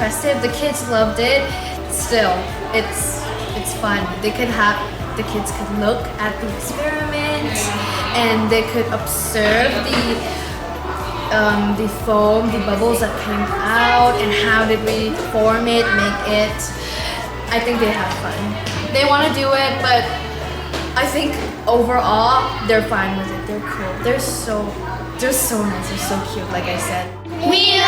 impressive. The kids loved it. Still, it's fun. The kids could look at the experiment and they could observe the foam, the bubbles that came out, and how did we form it, make it. I think they have fun. They want to do it, but I think overall they're fine with it. They're cool. They're so nice. They're so cute, like I said. We